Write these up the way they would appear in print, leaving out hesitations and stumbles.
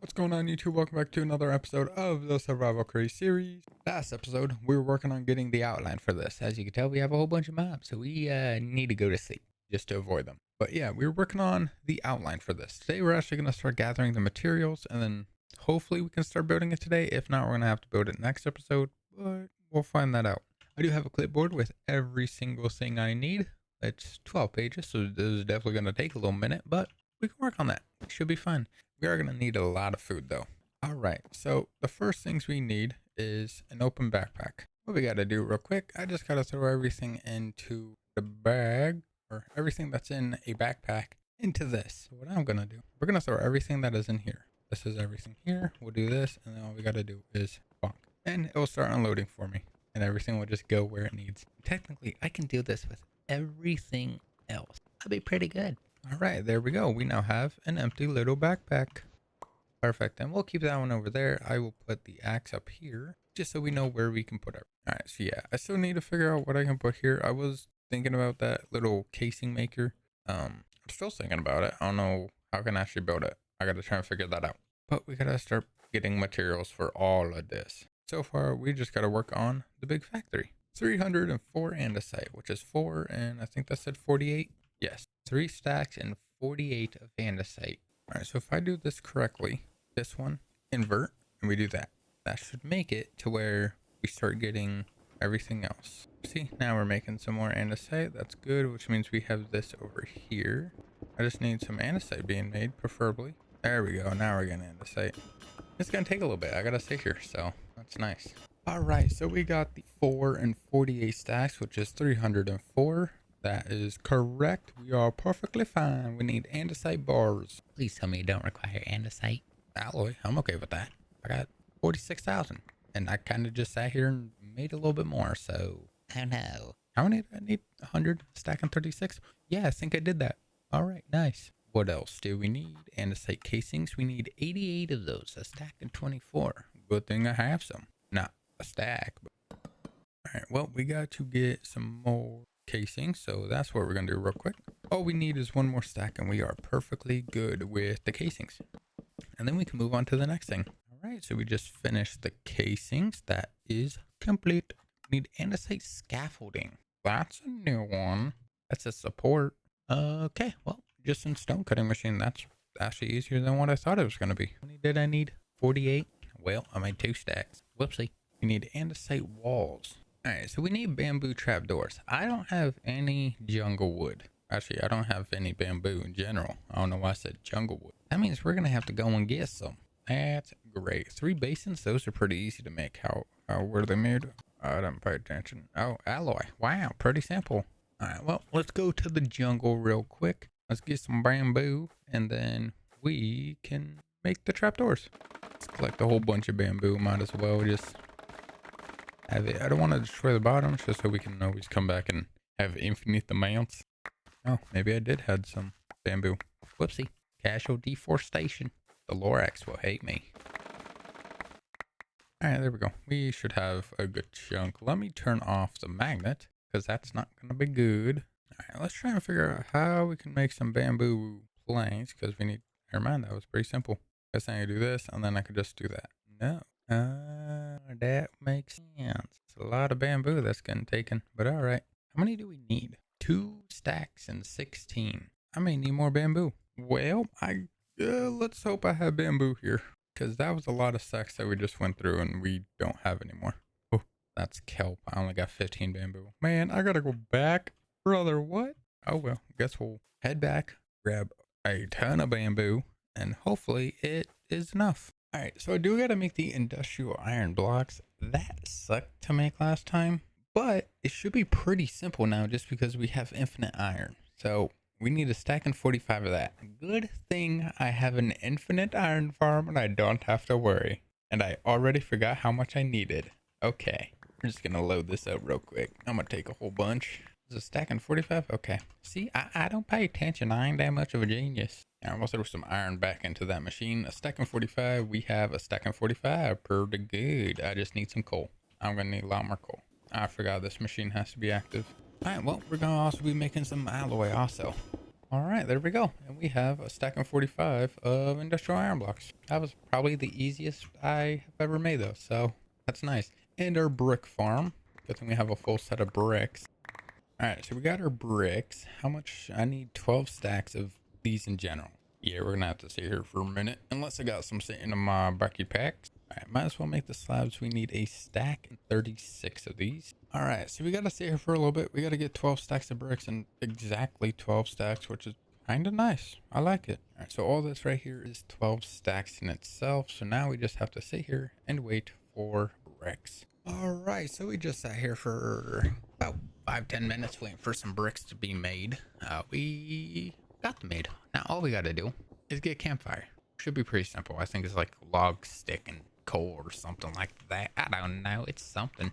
What's going on, YouTube? Welcome back to another episode of the Survival Craze series. Last episode, we were working on getting the outline for this. As you can tell, we have a whole bunch of mobs, so we need to go to sleep just to avoid them. But yeah, we were working on the outline for this. Today, we're actually going to start gathering the materials, and then hopefully we can start building it today. If not, we're going to have to build it next episode, but we'll find that out. I do have a clipboard with every single thing I need. It's 12 pages, so this is definitely going to take a little minute, but we can work on that. It should be fun. We are going to need a lot of food though. All right, so the first things we need is an open backpack. What we got to do real quick, I just got to throw everything into the bag, or everything that's in a backpack into this. So what I'm going to do, we're going to throw everything that is in here. This is everything here. We'll do this, and then all we got to do is bonk. And it will start unloading for me, and everything will just go where it needs. Technically, I can do this with everything else. That'd be pretty good. All right, there we go. We now have an empty little backpack. Perfect. And we'll keep that one over there. I will put the axe up here just so we know where we can put it. All right, so yeah, I still need to figure out what I can put here. I was thinking about that little casing maker. I'm still thinking about it. I don't know how I can actually build it. I got to try and figure that out. But we got to start getting materials for all of this. So far, we just got to work on the big factory. 304 andesite, which is 4, and I think that said 48. Yes, 3 stacks and 48 of andesite. All right, so if I do this correctly, this one, invert, and we do that. That should make it to where we start getting everything else. See, now we're making some more andesite. That's good, which means we have this over here. I just need some andesite being made, preferably. There we go. Now we're getting andesite. It's going to take a little bit. I got to sit here, so that's nice. All right, so we got the 4 and 48 stacks, which is 304. That is correct. We are perfectly fine. We need andesite bars. Please tell me you don't require andesite. Alloy, I'm okay with that. I got 46,000. And I kind of just sat here and made a little bit more, so. Oh no. How many do I need? 100? Stacking 36? Yeah, I think I did that. All right, nice. What else do we need? Andesite casings. We need 88 of those. A stack and 24. Good thing I have some. Not a stack. But... All right, well, we got to get some more casing, so that's what we're gonna do real quick. All we need is one more stack and we are perfectly good with the casings, and then we can move on to the next thing. All right, so we just finished the casings. That is complete. We need andesite scaffolding. That's a new one. That's a support. Okay, well, just in stone cutting machine. That's actually easier than what I thought it was gonna be. How many did I need? 48. Well, I made 2 stacks. Whoopsie. We need andesite walls. Alright, so we need bamboo trapdoors. I don't have any jungle wood. Actually, I don't have any bamboo in general. I don't know why I said jungle wood. That means we're going to have to go and get some. That's great. 3 basins, those are pretty easy to make. How were they made? I didn't pay attention. Oh, alloy. Wow, pretty simple. Alright, well, let's go to the jungle real quick. Let's get some bamboo, and then we can make the trapdoors. Let's collect a whole bunch of bamboo. Might as well just... have it. I don't want to destroy the bottoms just so we can always come back and have infinite amounts. Oh, maybe I did had some bamboo. Whoopsie. Casual deforestation. The Lorax will hate me. Alright, there we go. We should have a good chunk. Let me turn off the magnet, because that's not going to be good. Alright, let's try and figure out how we can make some bamboo planks, because we need... Never mind, that was pretty simple. I was saying I do this, and then I could just do that. No. That makes sense. It's a lot of bamboo that's getting taken, but all right. How many do we need? 2 stacks and 16. I may need more bamboo. Well, let's hope I have bamboo here, because that was a lot of stacks that we just went through and we don't have anymore. Oh, that's kelp. I only got 15 bamboo. Man, I gotta go back. Brother, what? Oh well, guess we'll head back, grab a ton of bamboo, and hopefully it is enough. Alright, so I do gotta make the industrial iron blocks. That sucked to make last time, but it should be pretty simple now just because we have infinite iron. So we need a stack and 45 of that. Good thing I have an infinite iron farm and I don't have to worry. And I already forgot how much I needed. Okay, we're just gonna load this up real quick. I'm gonna take a whole bunch. Is it stacking 45? Okay. See, I don't pay attention. I ain't that much of a genius. I'm gonna throw some iron back into that machine. A stack and 45. We have a stack and 45. Pretty good. I just need some coal. I'm gonna need a lot more coal. I forgot this machine has to be active. Alright, well, we're gonna also be making some alloy also. All right, there we go. And we have a stack of 45 of industrial iron blocks. That was probably the easiest I have ever made though, so that's nice. And our brick farm. Good thing we have a full set of bricks. All right, so we got our bricks. How much? I need 12 stacks of these in general. Yeah, we're gonna have to sit here for a minute, unless I got some sitting in my bucky packs. All right, might as well make the slabs. We need a stack and 36 of these. All right, so we gotta sit here for a little bit. We gotta get 12 stacks of bricks and exactly 12 stacks, which is kind of nice. I like it. All right, so all this right here is 12 stacks in itself. So now we just have to sit here and wait for bricks. All right, so we just sat here for about 5-10 minutes waiting for some bricks to be made. We got them made. Now all we gotta do is get a campfire. Should be pretty simple. I think it's like log, stick, and coal or something like that. I don't know. It's something.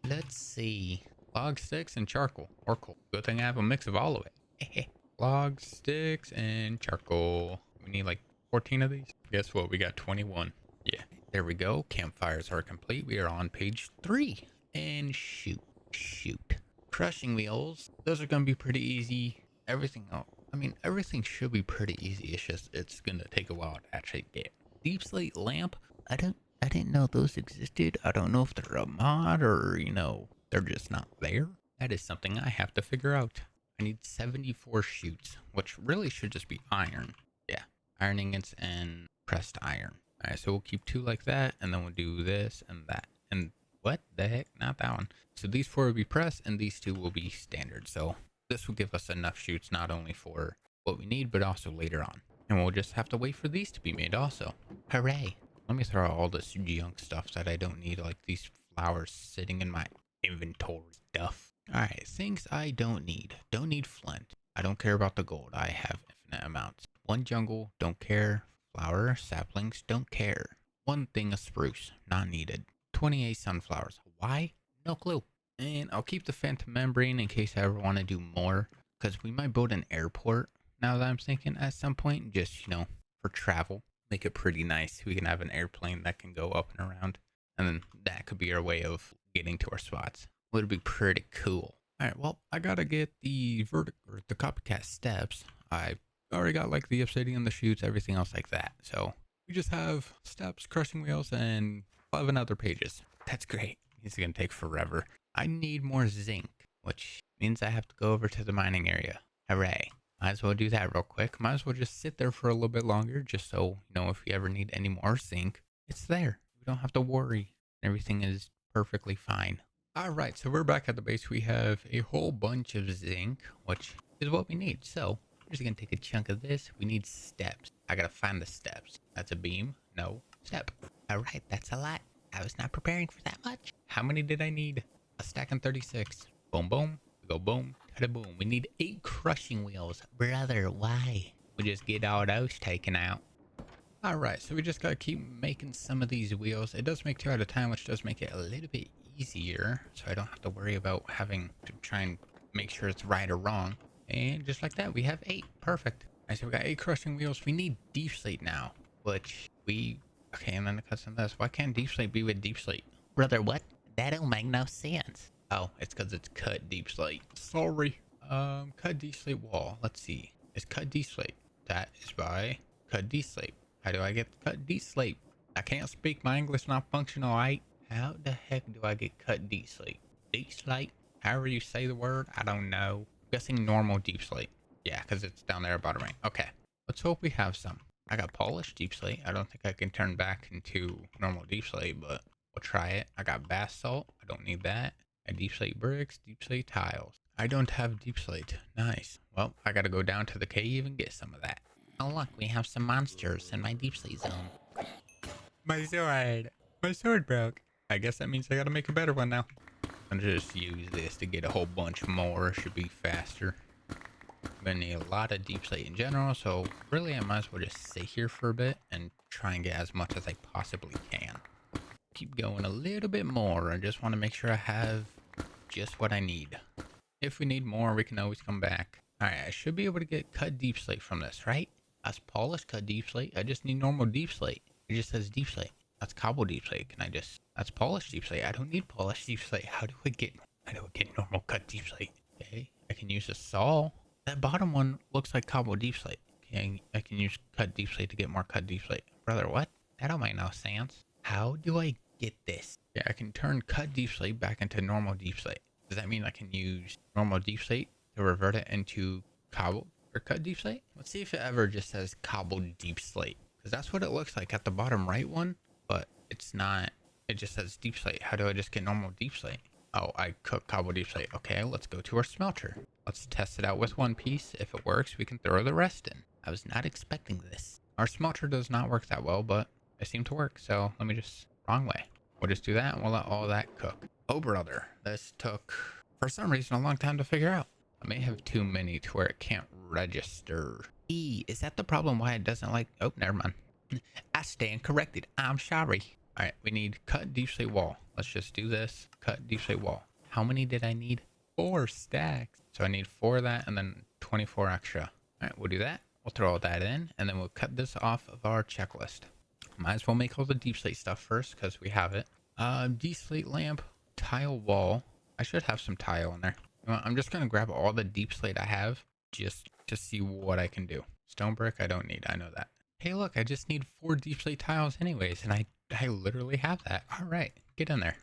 Let's see. Log, sticks, and charcoal. Or coal. Good thing I have a mix of all of it. Log, sticks, and charcoal. We need like 14 of these. Guess what? We got 21. Yeah. There we go. Campfires are complete. We are on page 3. And shoot. Crushing wheels. Those are going to be pretty easy. Everything else. I mean, everything should be pretty easy. It's just, it's going to take a while to actually get. Deep slate lamp. I didn't know those existed. I don't know if they're a mod or, they're just not there. That is something I have to figure out. I need 74 shoots, which really should just be iron. Yeah. Iron ingots and pressed iron. All right, so we'll keep 2 like that, and then we'll do this and that. And what the heck? Not that one. So these 4 will be pressed, and these 2 will be standard. So this will give us enough shoots, not only for what we need, but also later on. And we'll just have to wait for these to be made also. Hooray. Let me throw out all this junk stuff that I don't need, like these flowers sitting in my inventory stuff. All right, things I don't need. Don't need flint. I don't care about the gold. I have infinite amounts. 1 jungle, don't care. Flower, saplings, don't care. 1 thing of spruce, not needed. 28 sunflowers. Why? No clue. And I'll keep the phantom membrane in case I ever want to do more, because we might build an airport now that I'm thinking at some point, just, for travel. Make it pretty nice. We can have an airplane that can go up and around, and then that could be our way of getting to our spots. Would be pretty cool. All right, well, I gotta get the the copycat steps. I already got like the obsidian, the chutes, everything else like that. So we just have steps, crushing wheels, and 11 other pages. That's great. It's gonna take forever. I need more zinc, which means I have to go over to the mining area. Hooray. Might as well do that real quick. Might as well just sit there for a little bit longer, just so, if we ever need any more zinc, it's there. We don't have to worry. Everything is perfectly fine. All right, so we're back at the base. We have a whole bunch of zinc, which is what we need. So we're just gonna take a chunk of this. We need steps. I gotta find the steps. That's a beam. No, step. All right, that's a lot. I was not preparing for that much. How many did I need? A stack and 36. Boom, boom. We go boom. Boom. We need 8 crushing wheels. Brother, why? We just get all those taken out. Alright, so we just gotta keep making some of these wheels. It does make 2 at a time, which does make it a little bit easier. So I don't have to worry about having to try and make sure it's right or wrong. And just like that, we have 8. Perfect. Alright, so we got 8 crushing wheels. We need deep slate now, which okay, and then it cuts on this. Why can't deep slate be with deep slate? Brother, what? That don't make no sense. Oh, it's because it's cut deep slate. Sorry. Cut deep slate wall. Let's see. It's cut deep slate. That is by cut deep slate. How do I get cut deep slate? I can't speak. My English not functional, right? How the heck do I get cut deep slate? Deep slate? However you say the word, I don't know. I'm guessing normal deep slate. Yeah, because it's down there bottom right. Okay. Let's hope we have some. I got polished deep slate. I don't think I can turn back into normal deep slate, but we'll try it. I got basalt. I don't need that. And deep slate bricks, deep slate tiles. I don't have deep slate. Nice. Well, I gotta go down to the cave and get some of that. Oh look, we have some monsters in my deep slate zone. My sword. My sword broke. I guess that means I gotta make a better one now. I'm gonna just use this to get a whole bunch more. Should be faster. I'm gonna need a lot of deep slate in general, so really I might as well just sit here for a bit and try and get as much as I possibly can. Keep going a little bit more. I just want to make sure I have just what I need. If we need more, we can always come back. Alright, I should be able to get cut deep slate from this, right? That's polished cut deep slate. I just need normal deep slate. It just says deep slate. That's cobble deep slate. That's polished deep slate. I don't need polished deep slate. How do I get normal cut deep slate? Okay, I can use a saw. That bottom one looks like cobble deep slate. Okay, I can use cut deep slate to get more cut deep slate. Brother, what? That don't make no sense. How do I get this? Yeah, I can turn cut deep slate back into normal deep slate. Does that mean I can use normal deep slate to revert it into cobble or cut deep slate? Let's see if it ever just says cobble deep slate. Because that's what it looks like at the bottom right one, but it's not. It just says deep slate. How do I just get normal deep slate? Oh, I cook cobble deep slate. Okay, let's go to our smelter. Let's test it out with one piece. If it works, we can throw the rest in. I was not expecting this. Our smelter does not work that well, but it seemed to work. So let me just, wrong way. We'll just do that and we'll let all that cook. Oh, brother, this took, for some reason, a long time to figure out. I may have too many to where it can't register. Is that the problem why it doesn't like, oh, never mind. I stand corrected. I'm sorry. All right, we need cut deep slate wall. Let's just do this. Cut deep slate wall. How many did I need? 4 stacks. So I need 4 of that and then 24 extra. All right, we'll do that. We'll throw all that in and then we'll cut this off of our checklist. Might as well make all the deep slate stuff first because we have it. Deep slate lamp, tile wall. I should have some tile in there. You know, I'm just going to grab all the deep slate I have just to see what I can do. Stone brick I don't need. I know that. Hey, look, I just need 4 deep slate tiles anyways, and I literally have that. All right, get in there.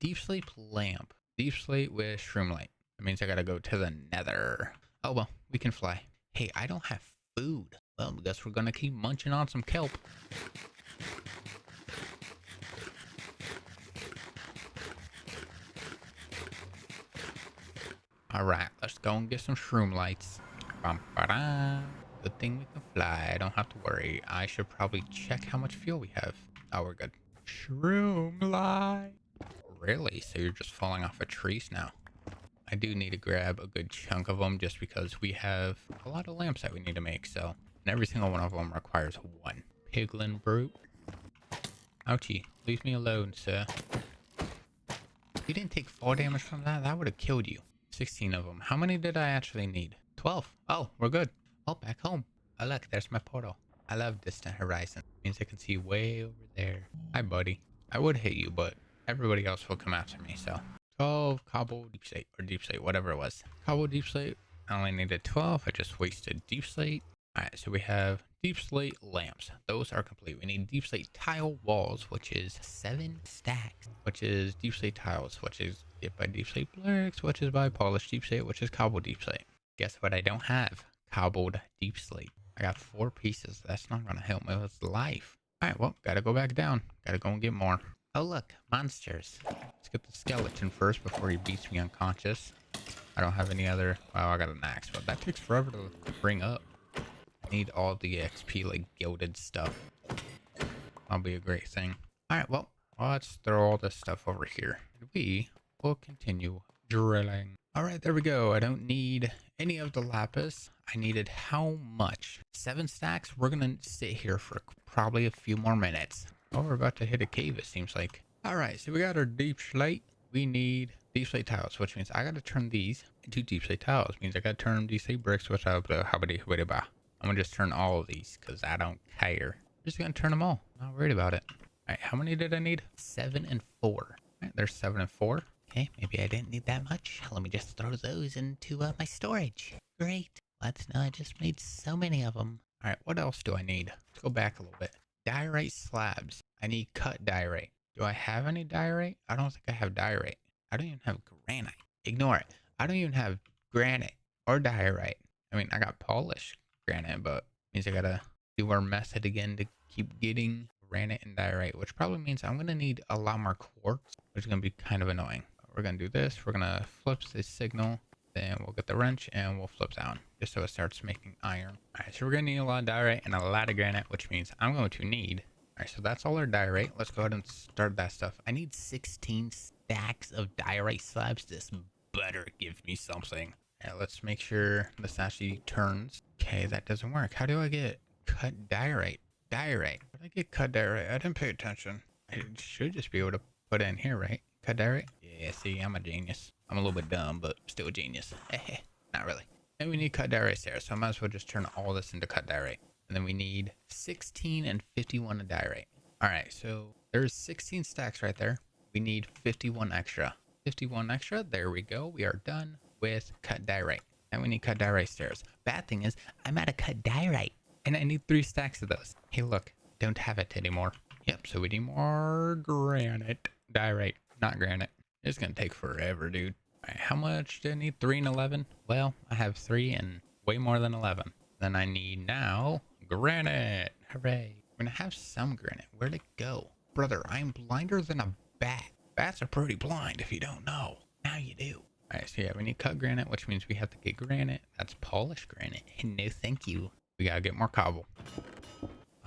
Deep slate lamp. Deep slate with shroom light. That means I gotta go to the nether. Oh, well, we can fly. Hey, I don't have food. Well, I guess we're gonna keep munching on some kelp. All right, let's go and get some shroom lights. Bum-ba-da. Good thing we can fly. I don't have to worry. I should probably check how much fuel we have. Oh, we're good. Shroom light. Really? So you're just falling off of trees now? I do need to grab a good chunk of them just because we have a lot of lamps that we need to make. So, and every single one of them requires 1. Piglin brute. Ouchie. Leave me alone, sir. You didn't take 4 damage from that? That would have killed you. 16 of them. How many did I actually need? 12. Oh, we're good. Oh, back home. Oh, look, there's my portal. I love distant horizon. Means I can see way over there. Hi, buddy. I would hit you, but everybody else will come after me, so. 12 cobble deep slate, or deep slate, whatever it was. Cobble deep slate. I only needed 12. I just wasted deep slate. Alright, so we have deep slate lamps. Those are complete. We need deep slate tile walls, which is 7 stacks, which is deep slate tiles, which is get by deep slate bricks, which is by polished deep slate, which is cobbled deep slate. Guess what I don't have? Cobbled deep slate. I got 4 pieces. That's not going to help me with life. Alright, well, gotta go back down. Gotta go and get more. Oh, look, monsters. Let's get the skeleton first before he beats me unconscious. I don't have any other. Well, I got an axe, but that takes forever to bring up. Need all the XP, like gilded stuff. That'll be a great thing. Alright, well, let's throw all this stuff over here. And we will continue drilling. Alright, there we go. I don't need any of the lapis. I needed how much? 7 stacks? We're gonna sit here for probably a few more minutes. Oh, we're about to hit a cave, it seems like. Alright, so we got our deep slate. We need deep slate tiles, which means I gotta turn these into deep slate tiles. Means I gotta turn them deep slate bricks, which I'm gonna just turn all of these because I don't care. I'm just gonna turn them all. Not worried about it. Alright, how many did I need? 7 and 4. Alright, there's 7 and 4. Okay, maybe I didn't need that much. Let me just throw those into my storage. Great. Let's know I just made so many of them. Alright, what else do I need? Let's go back a little bit. Diorite slabs. I need cut diorite. Do I have any diorite? I don't think I have diorite. I don't even have granite. Ignore it. I don't even have granite or diorite. I mean, I got polished granite, but means I gotta do our method again to keep getting granite and diorite, which probably means I'm gonna need a lot more quartz, which is gonna be kind of annoying. We're gonna do this. We're gonna flip this signal. Then we'll get the wrench and we'll flip down just so it starts making iron. All right, so we're gonna need a lot of diorite and a lot of granite, which means I'm going to need. All right, so that's all our diorite. Let's go ahead and start that stuff. I need 16 stacks of diorite slabs. This better give me something. All right, let's make sure this actually turns. Okay, that doesn't work. How do I get cut diorite? Diorite. How do I get cut diorite? I didn't pay attention. I should just be able to put it in here, right? Cut diorite? Yeah, see, I'm a genius. I'm a little bit dumb, but still a genius. Not really. And we need cut diorite there, so I might as well just turn all this into cut diorite. And then we need 16 and 51 of diorite. All right, so there's 16 stacks right there. We need 51 extra. 51 extra. There we go. We are done with cut diorite. And we need cut diorite stairs. Bad thing is, I'm out of cut diorite. And I need 3 stacks of those. Hey, look. Don't have it anymore. Yep, so we need more granite. Diorite, not granite. It's going to take forever, dude. All right, how much do I need? 3 and 11? Well, I have 3 and way more than 11. Then I need now granite. Hooray. We're going to have some granite. Where'd it go? Brother, I'm blinder than a bat. Bats are pretty blind if you don't know. Now you do. All right, so yeah, we need cut granite, which means we have to get granite. That's polished granite. No, thank you. We got to get more cobble.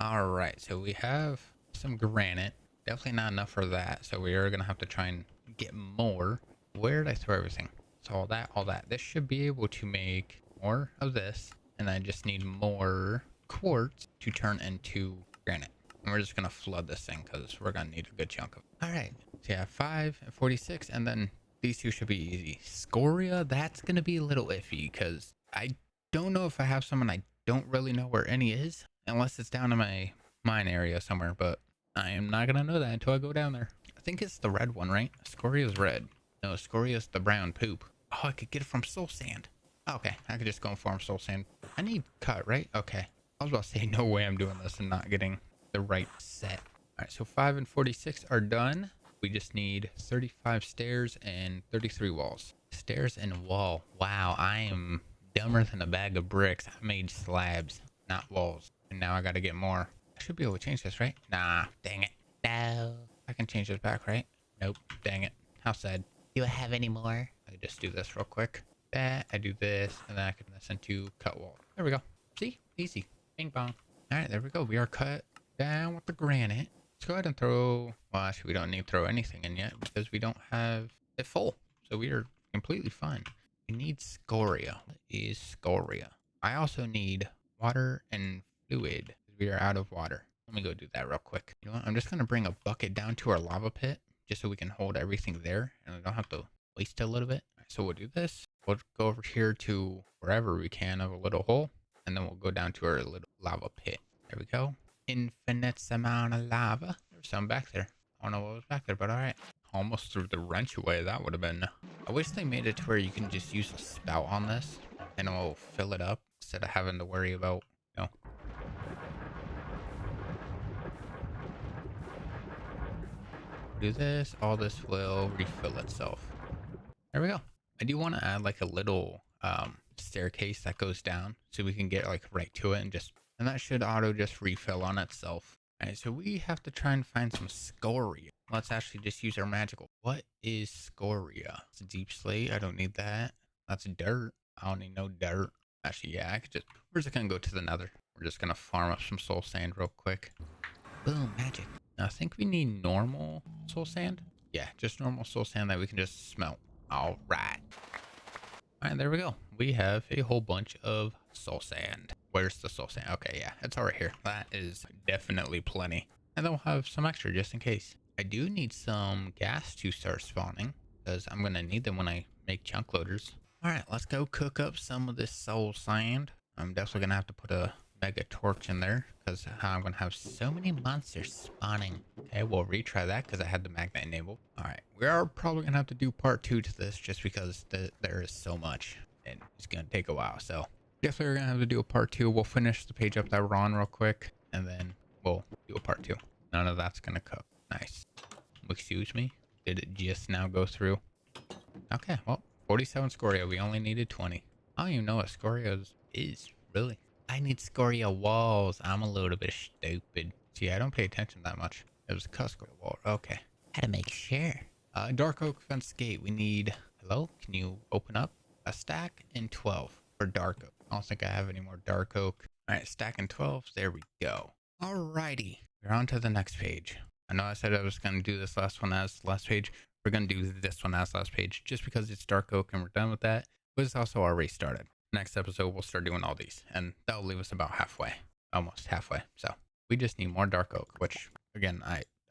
All right, so we have some granite. Definitely not enough for that. So we are going to have to try and get more. Where did I throw everything? So all that. This should be able to make more of this. And I just need more quartz to turn into granite. And we're just going to flood this thing because we're going to need a good chunk of it. All right. So yeah, 5 and 46. And then these two should be easy. Scoria, that's going to be a little iffy because I don't know if I have some and I don't really know where any is. Unless it's down in my mine area somewhere. But I am not going to know that until I go down there. I think it's the red one, right? Scoria's red. No, Scoria's the brown poop. Oh, I could get it from soul sand. Okay, I could just go and farm soul sand. I need cut, right? Okay. I was about to say, no way I'm doing this and not getting the right set. All right, so 5 and 46 are done. We just need 35 stairs and 33 walls. Stairs and wall. Wow, I am dumber than a bag of bricks. I made slabs, not walls. And now I got to get more. I should be able to change this, right? Nah, dang it. No. I can change this back, right? Nope, dang it. How sad. Do I have any more? I can just do this real quick. That, I do this, and then I can listen to cut wall. There we go. See? Easy. Bing bong. All right, there we go. We are cut down with the granite. Let's go ahead and throw... Well, actually, we don't need to throw anything in yet because we don't have it full. So we are completely fine. We need scoria. What is scoria? I also need water and fluid. We are out of water. Let me go do that real quick. You know what? I'm just going to bring a bucket down to our lava pit just so we can hold everything there and I don't have to waste it a little bit. Right, so we'll do this. We'll go over here to wherever we can of a little hole and then we'll go down to our little lava pit. There we go. Infinite amount of lava. There's some back there. I don't know what was back there, but all right. Almost threw the wrench away. That would have been... I wish they made it to where you can just use a spout on this and it will fill it up instead of having to worry about, you know. Do this, all this will refill itself. There we go. I do want to add like a little staircase that goes down so we can get like right to it and that should auto just refill on itself. All right, so we have to try and find some scoria. Let's actually just use our magical. What is scoria? It's a deep slate. I don't need that. That's dirt. I don't need no dirt. Actually, yeah, we're just gonna go to the nether. We're just gonna farm up some soul sand real quick. Boom, magic. Now, I think we need normal soul sand. Yeah, just normal soul sand that we can just smelt. All right. All right, there we go. We have a whole bunch of soul sand. Where's the soul sand? Okay, yeah, it's all right here. That is definitely plenty. And then we'll have some extra just in case. I do need some gas to start spawning because I'm going to need them when I make chunk loaders. All right, let's go cook up some of this soul sand. I'm definitely going to have to put a mega torch in there because I'm going to have so many monsters spawning. Okay, we'll retry that because I had the magnet enabled. All right, we are probably going to have to do part 2 to this just because there is so much and it's going to take a while. So definitely we're going to have to do a part 2. We'll finish the page up that we're on real quick and then we'll do a part 2. None of that's going to cook. Nice. Excuse me. Did it just now go through? Okay, well, 47 scoria. We only needed 20. I don't even know what scoria is really. I need scoria walls. I'm a little bit stupid. See, I don't pay attention that much. It was a Cusco wall. Okay. Had to make sure. Dark oak fence gate. We need... Hello? Can you open up? A stack and 12 for dark oak. I don't think I have any more dark oak. All right, stack and 12. There we go. Alrighty. We're on to the next page. I know I said I was going to do this last one as the last page. We're going to do this one as last page just because it's dark oak and we're done with that. But it's also already started. Next episode, we'll start doing all these. And that'll leave us about halfway. Almost halfway. So we just need more dark oak, which again,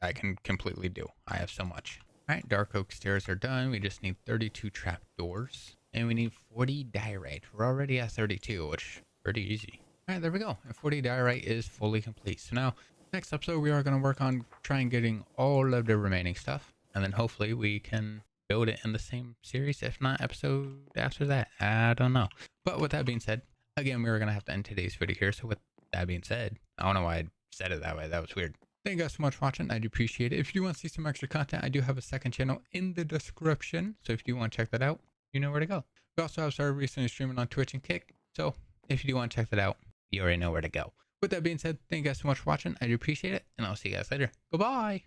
I can completely do. I have so much. All right, dark oak stairs are done. We just need 32 trap doors. And we need 40 diorite. We're already at 32, which is pretty easy. All right, there we go. And 40 diorite is fully complete. So now, next episode, we are going to work on trying getting all of the remaining stuff. And then hopefully we can build it in the same series, if not episode after that. I don't know. But with that being said, again, we were going to have to end today's video here. So with that being said, I don't know why I said it that way. That was weird. Thank you guys so much for watching. I do appreciate it. If you do want to see some extra content, I do have a second channel in the description. So if you do want to check that out, you know where to go. We also have started recently streaming on Twitch and Kick. So if you do want to check that out, you already know where to go. With that being said, thank you guys so much for watching. I do appreciate it. And I'll see you guys later. Goodbye.